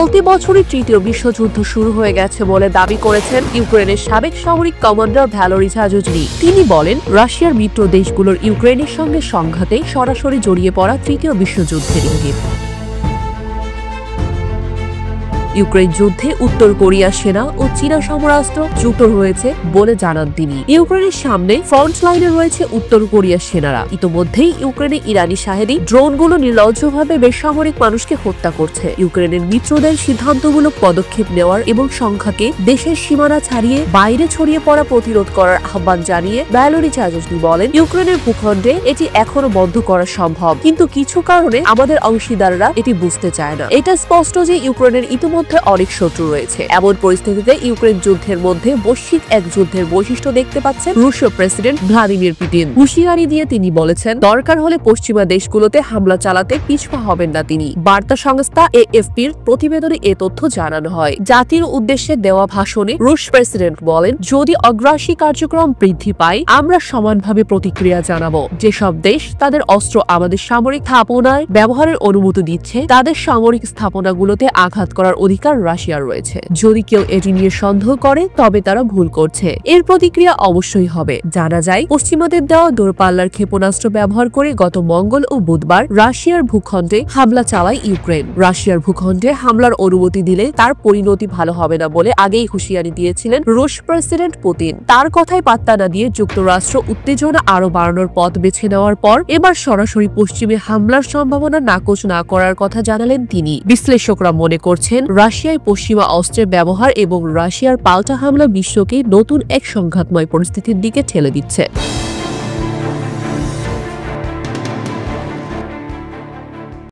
চলতি বছরই তৃতীয় বিশ্বযুদ্ধ শুরু হয়ে গেছে বলে দাবি করেছেন ইউক্রেনের সাবেক সামরিক কমান্ডার ভ্যালেরি জাজুজনি। তিনি বলেন, রাশিয়ার মিত্র দেশগুলোর ইউক্রেনের সঙ্গে সংঘাতে সরাসরি জড়িয়ে পড়া তৃতীয় বিশ্বযুদ্ধের ইঙ্গিত। ইউক্রেন যুদ্ধে উত্তর কোরিয়ার সেনা ও চীনা সমরাস্ত্র যুক্ত হয়েছে বলে জানান তিনি। ইউক্রেনের সামনে ফ্রন্ট লাইনে রয়েছে উত্তর কোরিয়ার সেনারা। ইতোমধ্যেই ইউক্রেনে ইরানি সাহেদি ড্রোনগুলো নির্লজ্জভাবে বেসামরিক মানুষকে হত্যা করছে। ইউক্রেনের মিত্রদের সিদ্ধান্তমূলক পদক্ষেপ নেওয়ার এবং সংখ্যাকে দেশের সীমানা ছাড়িয়ে বাইরে ছড়িয়ে পড়া প্রতিরোধ করার আহ্বান জানিয়ে ভ্যালেরি জাজুজনি বলেন, ইউক্রেনের ভূখণ্ডে এটি এখনো বন্ধ করা সম্ভব, কিন্তু কিছু কারণে আমাদের অংশীদাররা এটি বুঝতে চায় না। এটা স্পষ্ট যে ইউক্রেনের ইতিমধ্যে অনেক শত্রু রয়েছে। এমন পরিস্থিতিতে ইউক্রেন যুদ্ধের মধ্যে বৈশ্বিক এক যুদ্ধের বৈশিষ্ট্য দেখতে পাচ্ছেন রুশীয় প্রেসিডেন্ট ভ্লাদিমির পুতিন। হুঁশিয়ারি দিয়ে তিনি বলেছেন, দরকার হলে পশ্চিমা দেশগুলোতে হামলা চালাতে পিছপা হবেন না তিনি। বার্তা সংস্থা এএফপির প্রতিবেদনে এ তথ্য জানানো হয়। জাতির উদ্দেশ্যে দেওয়া ভাষণে রুশ প্রেসিডেন্ট বলেন, যদি অগ্রাসী কার্যক্রম বৃদ্ধি পায় আমরা সমানভাবে প্রতিক্রিয়া জানাবো। যেসব দেশ তাদের অস্ত্র আমাদের সামরিক স্থাপনায় ব্যবহারের অনুমতি দিচ্ছে তাদের সামরিক স্থাপনাগুলোতে আঘাত করার অধিকার রাশিয়ার রয়েছে। যদি কেউ এটি নিয়ে সন্দেহ করে তবে তারা ভুল করছে। এর প্রতিক্রিয়া অবশ্যই হবে। জানা যায়, পশ্চিমাদের দেওয়া দূরপাল্লার ক্ষেপণাস্ত্র ব্যবহার করে গত মঙ্গল ও বুধবার রাশিয়ার ভূখণ্ডে হামলা চালায় ইউক্রেন। রাশিয়ার ভূখণ্ডে হামলার অনুমতি দিলে তার পরিণতি ভালো হবে না বলে আগেই হুঁশিয়ারি দিয়েছিলেন রুশ প্রেসিডেন্ট পুতিন। তার কথায় পাত্তা না দিয়ে যুক্তরাষ্ট্র উত্তেজনা আরো বাড়ানোর পথ বেছে নেওয়ার পর এবার সরাসরি পশ্চিমে হামলার সম্ভাবনা নাকচ না করার কথা জানালেন তিনি। বিশ্লেষকরা মনে করছেন, রাশিয়ায় পশ্চিমা অস্ত্রের ব্যবহার এবং রাশিয়ার পাল্টা হামলা বিশ্বকে নতুন এক সংঘাতময় পরিস্থিতির দিকে ঠেলে দিচ্ছে।